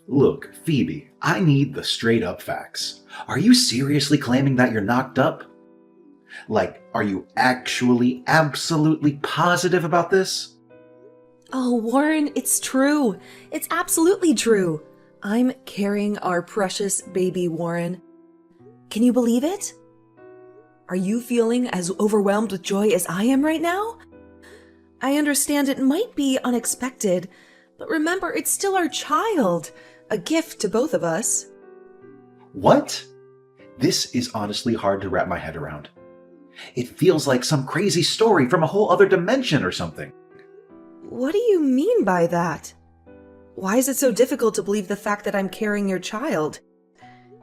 Look, Phoebe, I need the straight up facts. Are you seriously claiming that you're knocked up? Like, are you actually absolutely positive about this? Oh, Warren, it's true. It's absolutely true. I'm carrying our precious baby, Warren. Can you believe it? Are you feeling as overwhelmed with joy as I am right now? I understand it might be unexpected, but remember, it's still our child. A gift to both of us. What? This is honestly hard to wrap my head around. It feels like some crazy story from a whole other dimension or something. What do you mean by that? Why is it so difficult to believe the fact that I'm carrying your child?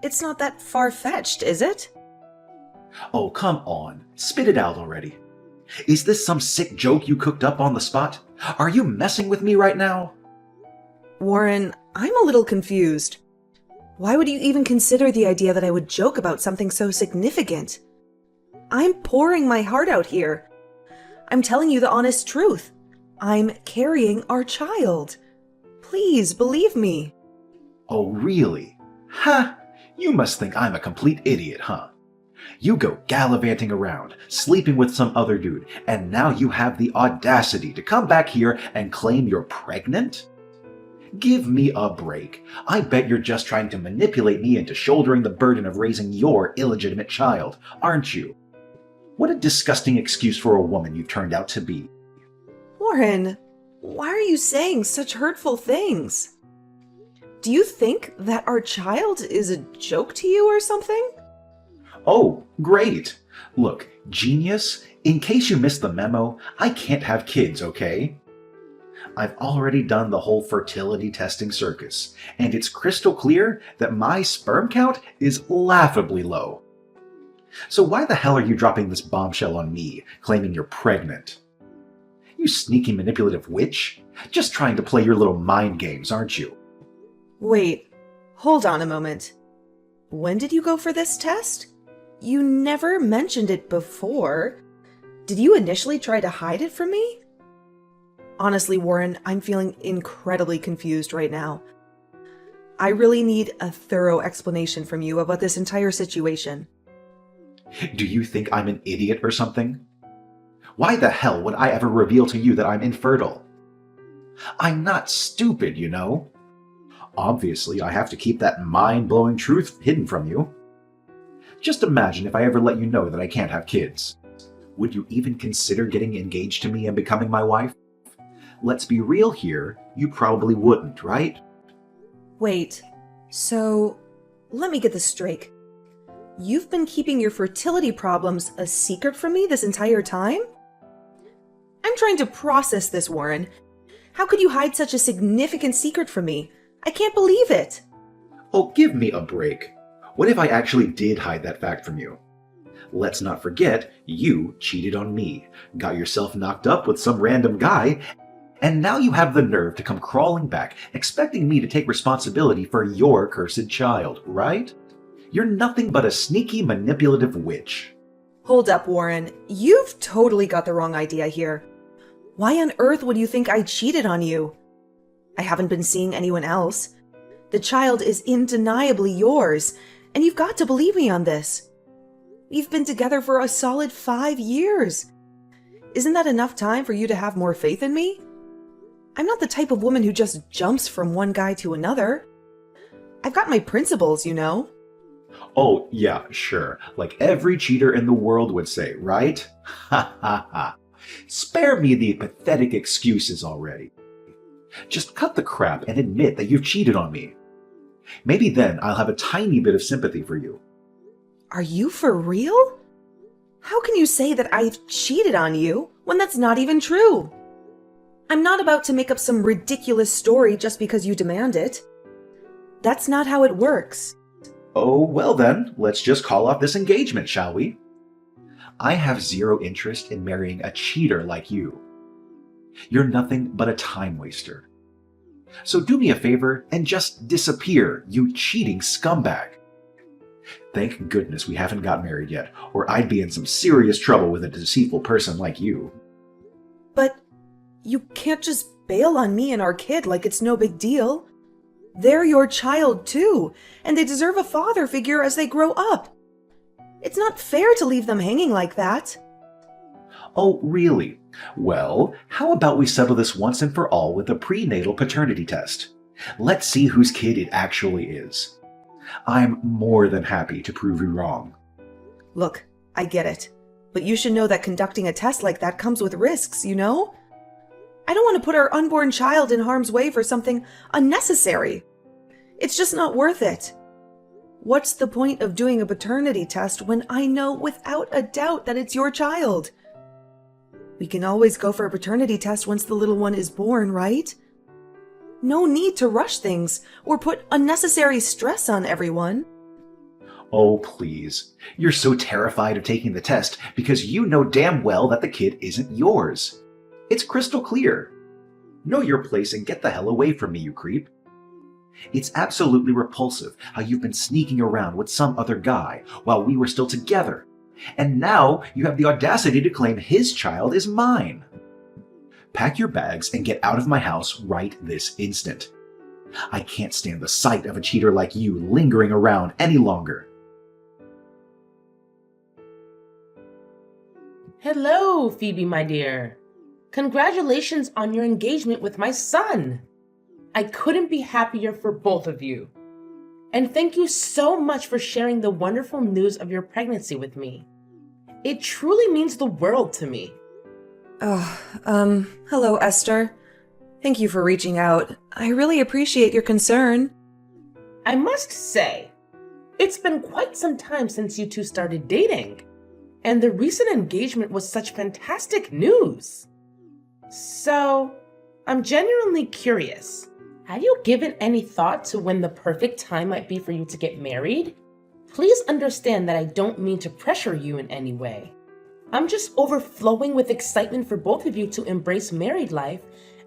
It's not that far-fetched, is it? Oh, come on. Spit it out already. Is this some sick joke you cooked up on the spot? Are you messing with me right now? Warren, I'm a little confused. Why would you even consider the idea that I would joke about something so significant? I'm pouring my heart out here. I'm telling you the honest truth. I'm carrying our child. Please believe me. Oh, really? Ha! You must think I'm a complete idiot, huh? You go gallivanting around, sleeping with some other dude, and now you have the audacity to come back here and claim you're pregnant? Give me a break. I bet you're just trying to manipulate me into shouldering the burden of raising your illegitimate child, aren't you? What a disgusting excuse for a woman you've turned out to be. Warren, why are you saying such hurtful things? Do you think that our child is a joke to you or something? Oh, great. Look, genius, in case you missed the memo, I can't have kids, okay? I've already done the whole fertility testing circus, and it's crystal clear that my sperm count is laughably low. So why the hell are you dropping this bombshell on me, claiming you're pregnant? You sneaky manipulative witch? Just trying to play your little mind games, aren't you? Wait, hold on a moment. When did you go for this test? You never mentioned it before. Did you initially try to hide it from me? Honestly, Warren, I'm feeling incredibly confused right now. I really need a thorough explanation from you about this entire situation. Do you think I'm an idiot or something? Why the hell would I ever reveal to you that I'm infertile? I'm not stupid, you know. Obviously, I have to keep that mind-blowing truth hidden from you. Just imagine if I ever let you know that I can't have kids. Would you even consider getting engaged to me and becoming my wife? Let's be real here, you probably wouldn't, right? Wait, so let me get this straight. You've been keeping your fertility problems a secret from me this entire time? I'm trying to process this, Warren. How could you hide such a significant secret from me? I can't believe it. Oh, give me a break. What if I actually did hide that fact from you? Let's not forget, you cheated on me, got yourself knocked up with some random guy, and now you have the nerve to come crawling back, expecting me to take responsibility for your cursed child, right? You're nothing but a sneaky, manipulative witch. Hold up, Warren. You've totally got the wrong idea here. Why on earth would you think I cheated on you? I haven't been seeing anyone else. The child is undeniably yours, and you've got to believe me on this. We've been together for a solid 5 years. Isn't that enough time for you to have more faith in me? I'm not the type of woman who just jumps from one guy to another. I've got my principles, you know. Oh, yeah, sure. Like every cheater in the world would say, right? Ha ha ha. Spare me the pathetic excuses already. Just cut the crap and admit that you've cheated on me. Maybe then I'll have a tiny bit of sympathy for you. Are you for real? How can you say that I've cheated on you when that's not even true? I'm not about to make up some ridiculous story just because you demand it. That's not how it works. Oh, well then, let's just call off this engagement, shall we? I have zero interest in marrying a cheater like you. You're nothing but a time waster. So do me a favor and just disappear, you cheating scumbag. Thank goodness we haven't got married yet, or I'd be in some serious trouble with a deceitful person like you. But you can't just bail on me and our kid like it's no big deal. They're your child too, and they deserve a father figure as they grow up. It's not fair to leave them hanging like that. Oh, really? Well, how about we settle this once and for all with a prenatal paternity test? Let's see whose kid it actually is. I'm more than happy to prove you wrong. Look, I get it, but you should know that conducting a test like that comes with risks, you know? I don't want to put our unborn child in harm's way for something unnecessary. It's just not worth it. What's the point of doing a paternity test when I know without a doubt that it's your child? We can always go for a paternity test once the little one is born, right? No need to rush things or put unnecessary stress on everyone. Oh, please. You're so terrified of taking the test because you know damn well that the kid isn't yours. It's crystal clear. Know your place and get the hell away from me, you creep. It's absolutely repulsive how you've been sneaking around with some other guy while we were still together. And now you have the audacity to claim his child is mine. Pack your bags and get out of my house right this instant. I can't stand the sight of a cheater like you lingering around any longer. Hello, Phoebe, my dear. Congratulations on your engagement with my son. I couldn't be happier for both of you. And thank you so much for sharing the wonderful news of your pregnancy with me. It truly means the world to me. Hello, Esther. Thank you for reaching out. I really appreciate your concern. I must say, it's been quite some time since you two started dating, and the recent engagement was such fantastic news. So, I'm genuinely curious. Have you given any thought to when the perfect time might be for you to get married? Please understand that I don't mean to pressure you in any way. I'm just overflowing with excitement for both of you to embrace married life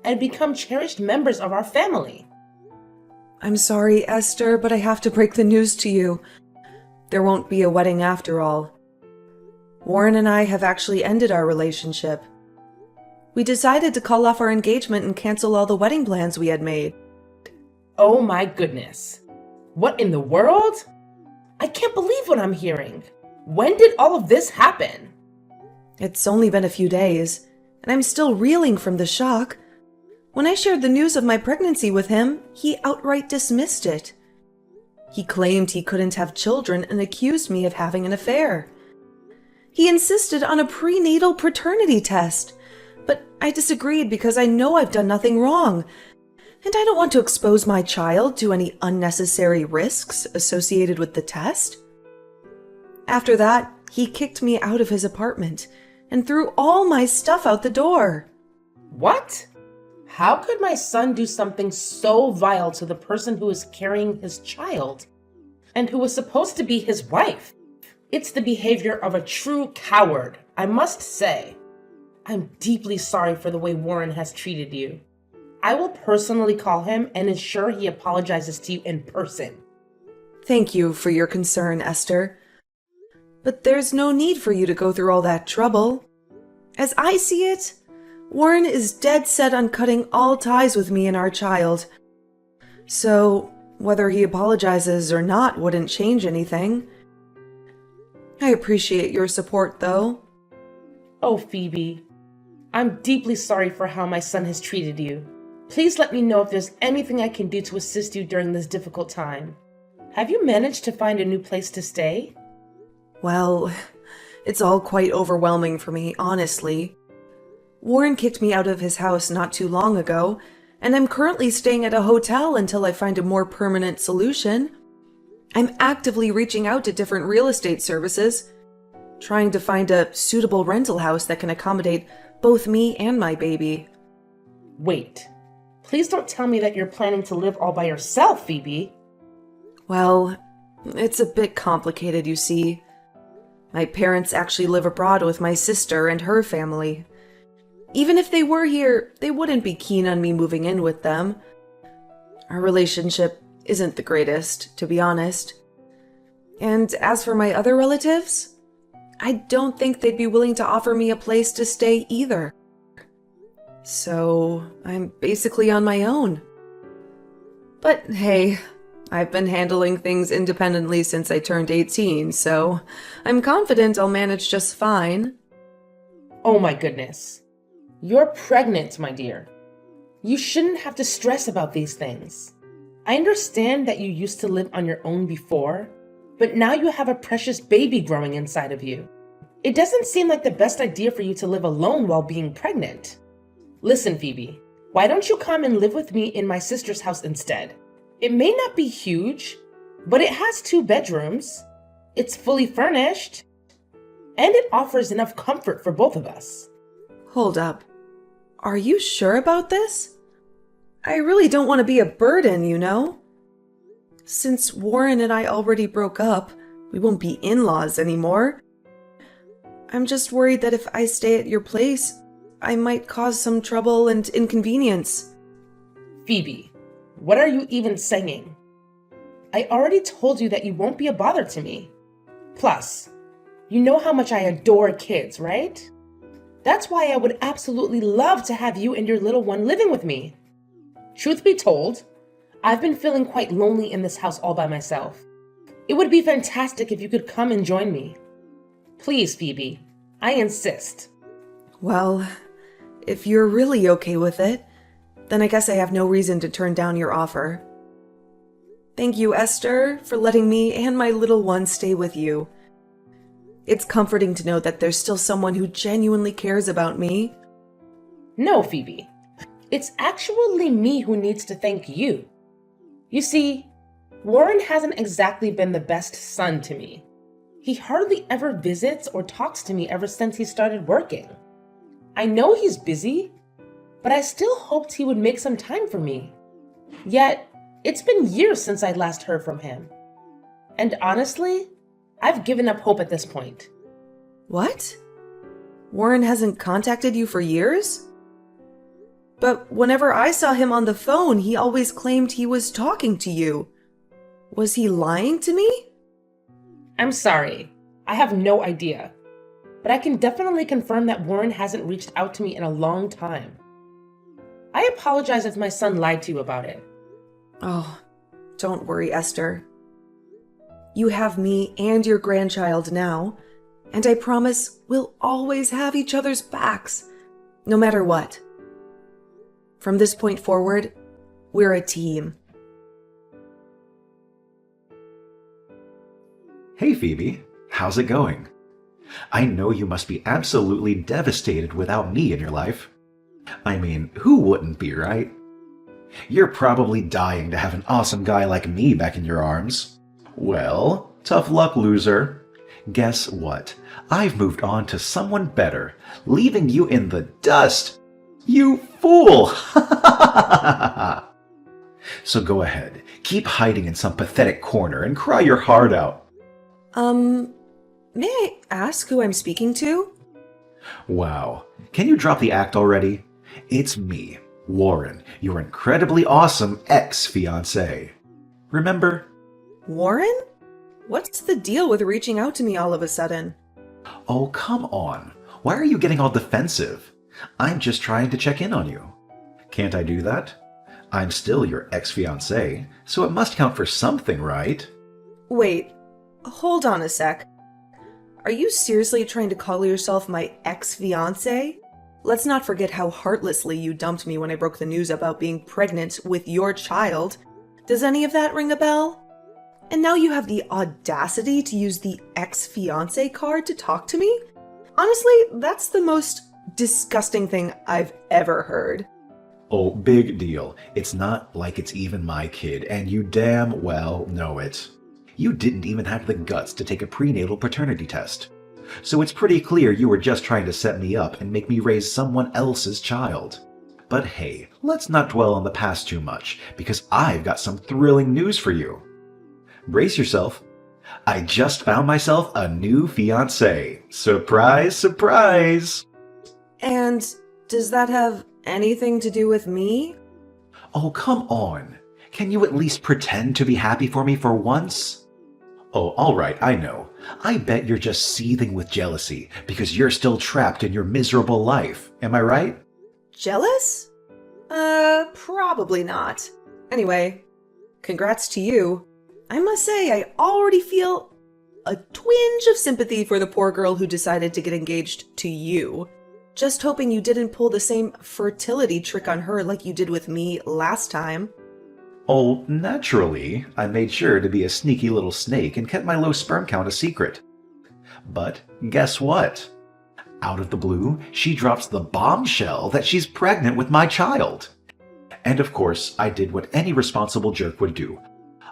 and become cherished members of our family. I'm sorry, Esther, but I have to break the news to you. There won't be a wedding after all. Warren and I have actually ended our relationship. We decided to call off our engagement and cancel all the wedding plans we had made. Oh my goodness. What in the world? I can't believe what I'm hearing. When did all of this happen? It's only been a few days, and I'm still reeling from the shock. When I shared the news of my pregnancy with him, he outright dismissed it. He claimed he couldn't have children and accused me of having an affair. He insisted on a prenatal paternity test, but I disagreed because I know I've done nothing wrong, and I don't want to expose my child to any unnecessary risks associated with the test. After that, he kicked me out of his apartment and threw all my stuff out the door. What? How could my son do something so vile to the person who is carrying his child and who was supposed to be his wife? It's the behavior of a true coward, I must say. I'm deeply sorry for the way Warren has treated you. I will personally call him and ensure he apologizes to you in person. Thank you for your concern, Esther. But there's no need for you to go through all that trouble. As I see it, Warren is dead set on cutting all ties with me and our child. So, whether he apologizes or not wouldn't change anything. I appreciate your support, though. Oh, Phoebe, I'm deeply sorry for how my son has treated you. Please let me know if there's anything I can do to assist you during this difficult time. Have you managed to find a new place to stay? Well, it's all quite overwhelming for me, honestly. Warren kicked me out of his house not too long ago, and I'm currently staying at a hotel until I find a more permanent solution. I'm actively reaching out to different real estate services, trying to find a suitable rental house that can accommodate both me and my baby. Wait, please don't tell me that you're planning to live all by yourself, Phoebe. Well, it's a bit complicated, you see. My parents actually live abroad with my sister and her family. Even if they were here, they wouldn't be keen on me moving in with them. Our relationship isn't the greatest, to be honest. And as for my other relatives, I don't think they'd be willing to offer me a place to stay either. So I'm basically on my own. But hey, I've been handling things independently since I turned 18, so I'm confident I'll manage just fine. Oh my goodness. You're pregnant, my dear. You shouldn't have to stress about these things. I understand that you used to live on your own before, but now you have a precious baby growing inside of you. It doesn't seem like the best idea for you to live alone while being pregnant. Listen, Phoebe, why don't you come and live with me in my sister's house instead? It may not be huge, but it has 2 bedrooms. It's fully furnished, and it offers enough comfort for both of us. Hold up. Are you sure about this? I really don't want to be a burden, you know? Since Warren and I already broke up, we won't be in-laws anymore. I'm just worried that if I stay at your place, I might cause some trouble and inconvenience. Phoebe, what are you even saying? I already told you that you won't be a bother to me. Plus, you know how much I adore kids, right? That's why I would absolutely love to have you and your little one living with me. Truth be told, I've been feeling quite lonely in this house all by myself. It would be fantastic if you could come and join me. Please, Phoebe, I insist. Well, if you're really okay with it, then I guess I have no reason to turn down your offer. Thank you, Esther, for letting me and my little one stay with you. It's comforting to know that there's still someone who genuinely cares about me. No, Phoebe. It's actually me who needs to thank you. You see, Warren hasn't exactly been the best son to me. He hardly ever visits or talks to me ever since he started working. I know he's busy, but I still hoped he would make some time for me. Yet, it's been years since I last heard from him. And honestly, I've given up hope at this point. What? Warren hasn't contacted you for years? But whenever I saw him on the phone, he always claimed he was talking to you. Was he lying to me? I'm sorry. I have no idea. But I can definitely confirm that Warren hasn't reached out to me in a long time. I apologize if my son lied to you about it. Oh, don't worry, Esther. You have me and your grandchild now, and I promise we'll always have each other's backs, no matter what. From this point forward, we're a team. Hey Phoebe, how's it going? I know you must be absolutely devastated without me in your life. I mean, who wouldn't be, right? You're probably dying to have an awesome guy like me back in your arms. Well, tough luck, loser. Guess what? I've moved on to someone better, leaving you in the dust. You fool! So go ahead, keep hiding in some pathetic corner and cry your heart out. May I ask who I'm speaking to? Wow, can you drop the act already? It's me, Warren, your incredibly awesome ex-fiancé. Remember? Warren? What's the deal with reaching out to me all of a sudden? Oh, come on. Why are you getting all defensive? I'm just trying to check in on you. Can't I do that? I'm still your ex-fiancé, so it must count for something, right? Wait, hold on a sec. Are you seriously trying to call yourself my ex-fiancé? Let's not forget how heartlessly you dumped me when I broke the news about being pregnant with your child. Does any of that ring a bell? And now you have the audacity to use the ex-fiancé card to talk to me? Honestly, that's the most disgusting thing I've ever heard. Oh, big deal. It's not like it's even my kid, and you damn well know it. You didn't even have the guts to take a prenatal paternity test. So it's pretty clear you were just trying to set me up and make me raise someone else's child. But hey, let's not dwell on the past too much, because I've got some thrilling news for you. Brace yourself. I just found myself a new fiancé. Surprise, surprise! And does that have anything to do with me? Oh, come on. Can you at least pretend to be happy for me for once? Oh, alright, I know. I bet you're just seething with jealousy because you're still trapped in your miserable life. Am I right? Jealous? Probably not. Anyway, congrats to you. I must say, I already feel a twinge of sympathy for the poor girl who decided to get engaged to you. Just hoping you didn't pull the same fertility trick on her like you did with me last time. Oh, naturally, I made sure to be a sneaky little snake and kept my low sperm count a secret. But guess what? Out of the blue, she drops the bombshell that she's pregnant with my child. And of course, I did what any responsible jerk would do.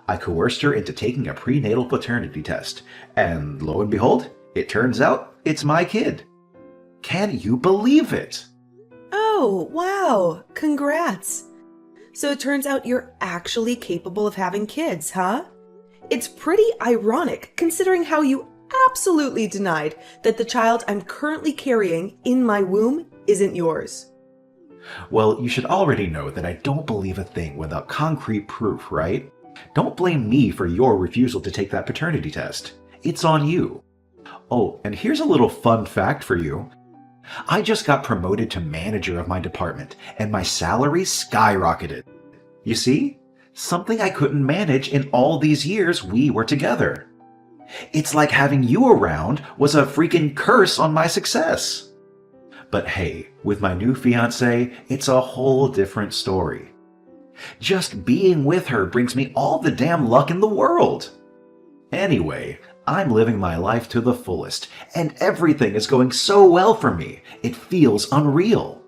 I coerced her into taking a prenatal paternity test, and lo and behold, it turns out it's my kid. Can you believe it? Oh, wow. Congrats. So it turns out you're actually capable of having kids, huh? It's pretty ironic considering how you absolutely denied that the child I'm currently carrying in my womb isn't yours. Well, you should already know that I don't believe a thing without concrete proof, right? Don't blame me for your refusal to take that paternity test. It's on you. Oh, and here's a little fun fact for you. I just got promoted to manager of my department, and my salary skyrocketed. You see? Something I couldn't manage in all these years we were together. It's like having you around was a freaking curse on my success. But hey, with my new fiancé, it's a whole different story. Just being with her brings me all the damn luck in the world. Anyway, I'm living my life to the fullest, and everything is going so well for me, it feels unreal.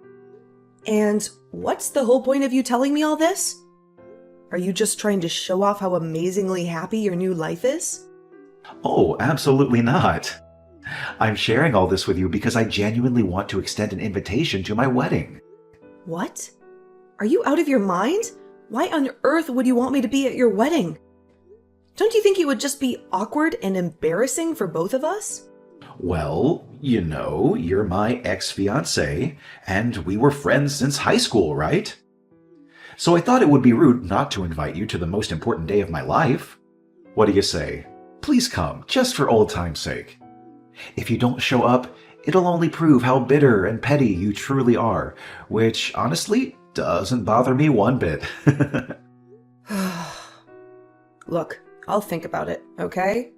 And what's the whole point of you telling me all this? Are you just trying to show off how amazingly happy your new life is? Oh, absolutely not. I'm sharing all this with you because I genuinely want to extend an invitation to my wedding. What? Are you out of your mind? Why on earth would you want me to be at your wedding? Don't you think it would just be awkward and embarrassing for both of us? Well, you know, you're my ex-fiancé, and we were friends since high school, right? So I thought it would be rude not to invite you to the most important day of my life. What do you say? Please come, just for old time's sake. If you don't show up, it'll only prove how bitter and petty you truly are, which, honestly, doesn't bother me one bit. Look, I'll think about it, okay?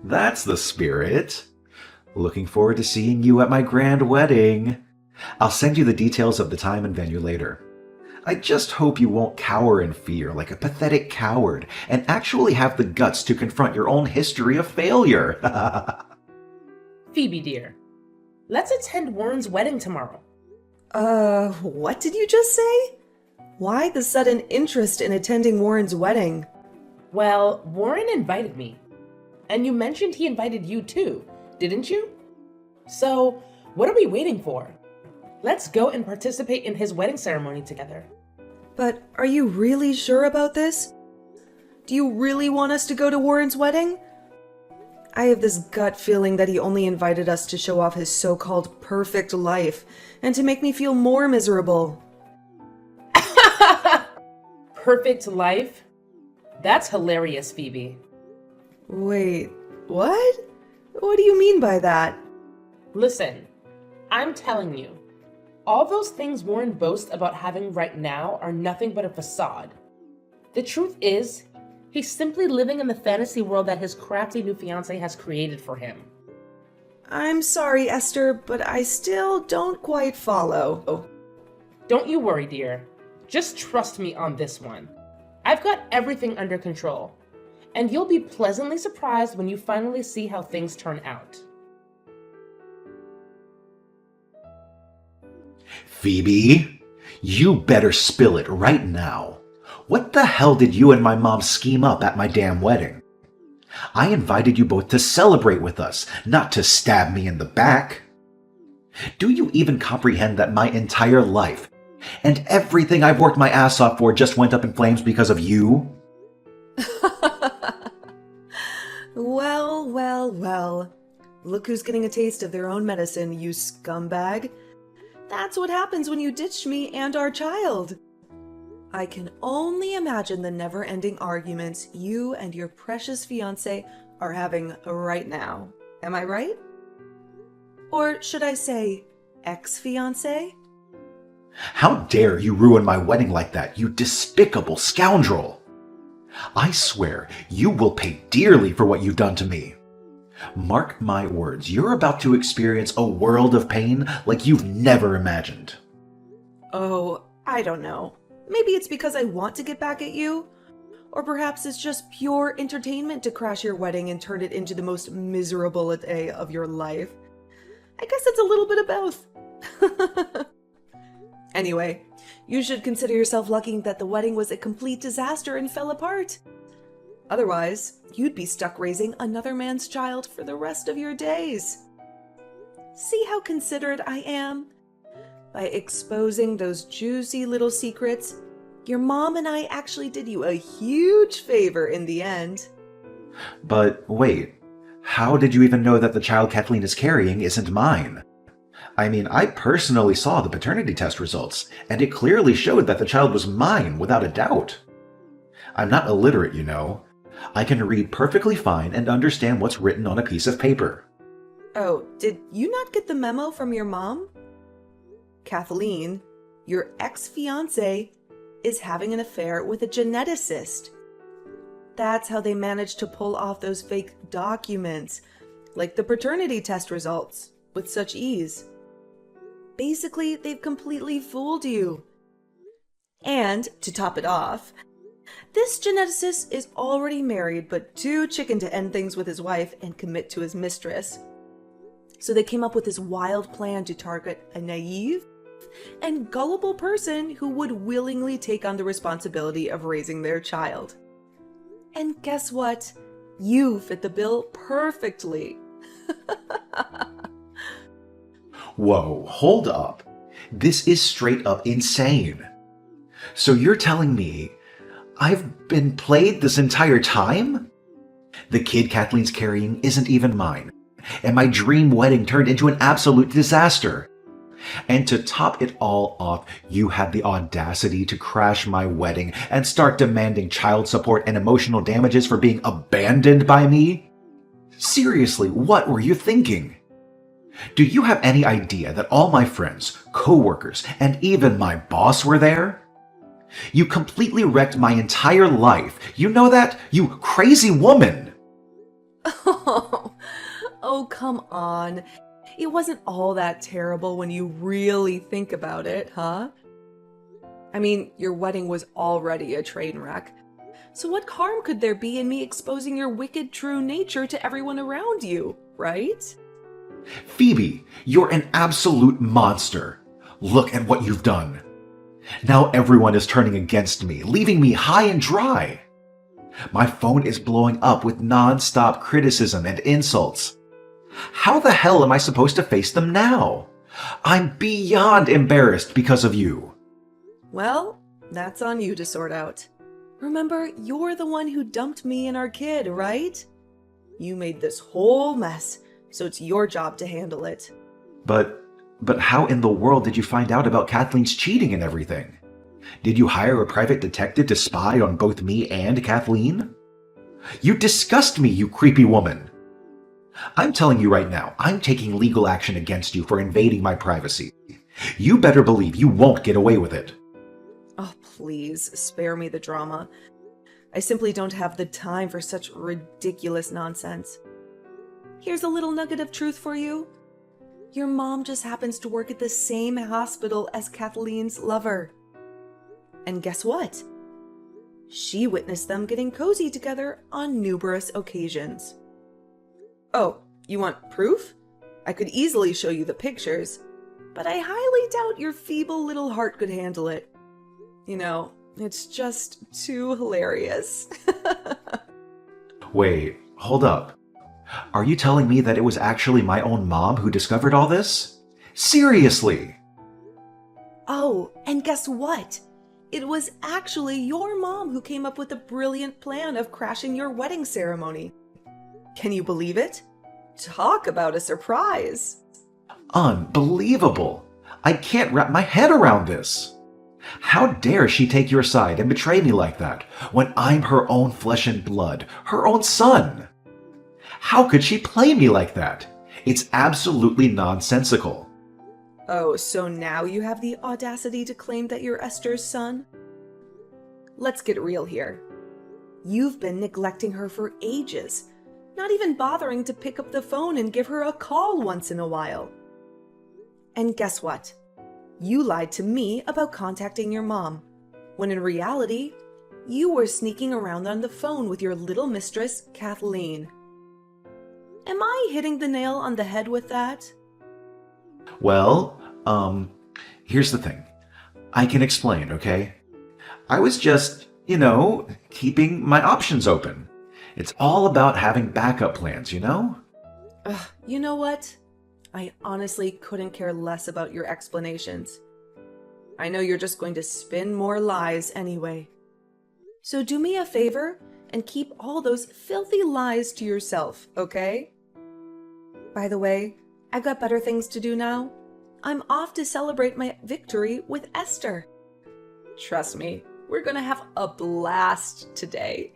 That's the spirit. Looking forward to seeing you at my grand wedding. I'll send you the details of the time and venue later. I just hope you won't cower in fear like a pathetic coward and actually have the guts to confront your own history of failure. Phoebe, dear, let's attend Warren's wedding tomorrow. What did you just say? Why the sudden interest in attending Warren's wedding? Well, Warren invited me. And you mentioned he invited you too, didn't you? So, what are we waiting for? Let's go and participate in his wedding ceremony together. But are you really sure about this? Do you really want us to go to Warren's wedding? I have this gut feeling that he only invited us to show off his so-called perfect life and to make me feel more miserable. Perfect life? That's hilarious, Phoebe. Wait, what? What do you mean by that? Listen, I'm telling you, all those things Warren boasts about having right now are nothing but a facade. The truth is, he's simply living in the fantasy world that his crafty new fiancé has created for him. I'm sorry, Esther, but I still don't quite follow. Don't you worry, dear. Just trust me on this one. I've got everything under control, and you'll be pleasantly surprised when you finally see how things turn out. Phoebe, you better spill it right now. What the hell did you and my mom scheme up at my damn wedding? I invited you both to celebrate with us, not to stab me in the back. Do you even comprehend that my entire life and everything I've worked my ass off for just went up in flames because of you? Well. Look who's getting a taste of their own medicine, you scumbag. That's what happens when you ditch me and our child. I can only imagine the never-ending arguments you and your precious fiancé are having right now. Am I right? Or should I say, ex-fiancé? How dare you ruin my wedding like that, you despicable scoundrel! I swear you will pay dearly for what you've done to me. Mark my words, you're about to experience a world of pain like you've never imagined. Oh, I don't know. Maybe it's because I want to get back at you? Or perhaps it's just pure entertainment to crash your wedding and turn it into the most miserable day of your life. I guess it's a little bit of both. Anyway, you should consider yourself lucky that the wedding was a complete disaster and fell apart. Otherwise, you'd be stuck raising another man's child for the rest of your days. See how considerate I am? By exposing those juicy little secrets, your mom and I actually did you a huge favor in the end. But wait, how did you even know that the child Kathleen is carrying isn't mine? I mean, I personally saw the paternity test results, and it clearly showed that the child was mine without a doubt. I'm not illiterate, you know. I can read perfectly fine and understand what's written on a piece of paper. Oh, did you not get the memo from your mom? Kathleen, your ex-fiancé, is having an affair with a geneticist. That's how they managed to pull off those fake documents, like the paternity test results, with such ease. Basically, they've completely fooled you. And, to top it off, this geneticist is already married but too chicken to end things with his wife and commit to his mistress. So they came up with this wild plan to target a naive and gullible person who would willingly take on the responsibility of raising their child. And guess what? You fit the bill perfectly. Whoa, hold up. This is straight up insane. So you're telling me I've been played this entire time? The kid Kathleen's carrying isn't even mine, and my dream wedding turned into an absolute disaster. And to top it all off, you had the audacity to crash my wedding and start demanding child support and emotional damages for being abandoned by me? Seriously, what were you thinking? Do you have any idea that all my friends, co-workers, and even my boss were there? You completely wrecked my entire life. You know that, you crazy woman? Oh, come on. It wasn't all that terrible when you really think about it, huh? I mean, your wedding was already a train wreck. So what harm could there be in me exposing your wicked true nature to everyone around you, right? Phoebe, you're an absolute monster. Look at what you've done. Now everyone is turning against me, leaving me high and dry. My phone is blowing up with non-stop criticism and insults. How the hell am I supposed to face them now? I'm beyond embarrassed because of you. Well, that's on you to sort out. Remember, you're the one who dumped me and our kid, right? You made this whole mess, so it's your job to handle it. But how in the world did you find out about Kathleen's cheating and everything? Did you hire a private detective to spy on both me and Kathleen? You disgust me, you creepy woman. I'm telling you right now, I'm taking legal action against you for invading my privacy. You better believe you won't get away with it. Oh, please, spare me the drama. I simply don't have the time for such ridiculous nonsense. Here's a little nugget of truth for you. Your mom just happens to work at the same hospital as Kathleen's lover. And guess what? She witnessed them getting cozy together on numerous occasions. Oh, you want proof? I could easily show you the pictures, but I highly doubt your feeble little heart could handle it. You know, it's just too hilarious. Wait, hold up. Are you telling me that it was actually my own mom who discovered all this? Seriously! Oh, and guess what? It was actually your mom who came up with the brilliant plan of crashing your wedding ceremony. Can you believe it? Talk about a surprise. Unbelievable! I can't wrap my head around this. How dare she take your side and betray me like that, when I'm her own flesh and blood, her own son? How could she play me like that? It's absolutely nonsensical. Oh, so now you have the audacity to claim that you're Esther's son? Let's get real here. You've been neglecting her for ages, not even bothering to pick up the phone and give her a call once in a while. And guess what? You lied to me about contacting your mom, when in reality, you were sneaking around on the phone with your little mistress, Kathleen. Am I hitting the nail on the head with that? Well, here's the thing. I can explain, okay? I was just, keeping my options open. It's all about having backup plans, you know? You know what? I honestly couldn't care less about your explanations. I know you're just going to spin more lies anyway. So do me a favor and keep all those filthy lies to yourself, okay? By the way, I've got better things to do now. I'm off to celebrate my victory with Esther. Trust me, we're gonna have a blast today.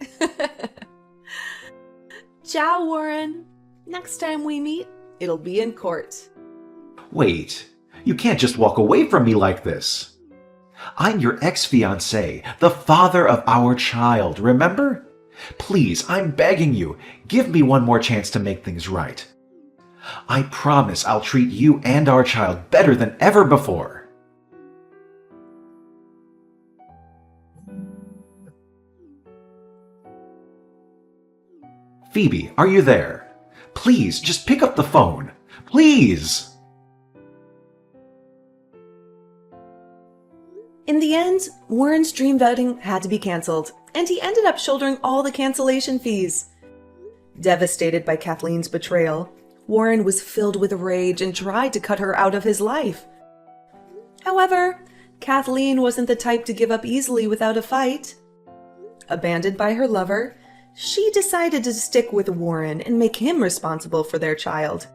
Ciao, Warren. Next time we meet, it'll be in court. Wait, you can't just walk away from me like this. I'm your ex-fiancé, the father of our child, remember? Please, I'm begging you, give me one more chance to make things right. I promise I'll treat you and our child better than ever before. Phoebe, are you there? Please, just pick up the phone. Please! In the end, Warren's dream wedding had to be cancelled, and he ended up shouldering all the cancellation fees. Devastated by Kathleen's betrayal, Warren was filled with rage and tried to cut her out of his life. However, Kathleen wasn't the type to give up easily without a fight. Abandoned by her lover, she decided to stick with Warren and make him responsible for their child.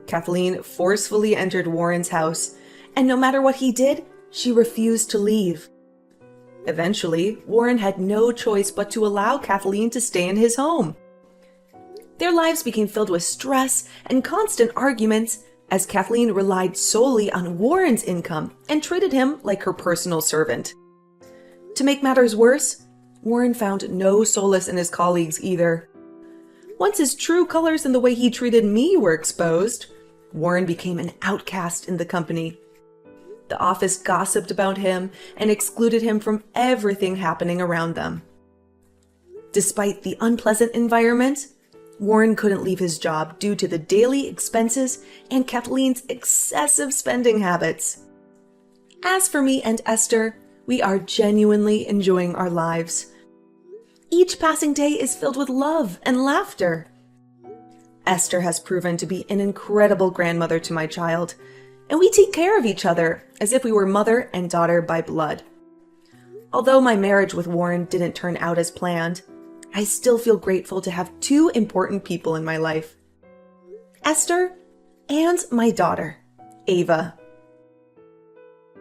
Kathleen forcefully entered Warren's house, and no matter what he did, she refused to leave. Eventually, Warren had no choice but to allow Kathleen to stay in his home. Their lives became filled with stress and constant arguments as Kathleen relied solely on Warren's income and treated him like her personal servant. To make matters worse, Warren found no solace in his colleagues either. Once his true colors and the way he treated me were exposed, Warren became an outcast in the company. The office gossiped about him and excluded him from everything happening around them. Despite the unpleasant environment, Warren couldn't leave his job due to the daily expenses and Kathleen's excessive spending habits. As for me and Esther, we are genuinely enjoying our lives. Each passing day is filled with love and laughter. Esther has proven to be an incredible grandmother to my child, and we take care of each other as if we were mother and daughter by blood. Although my marriage with Warren didn't turn out as planned, I still feel grateful to have two important people in my life: Esther and my daughter, Ava.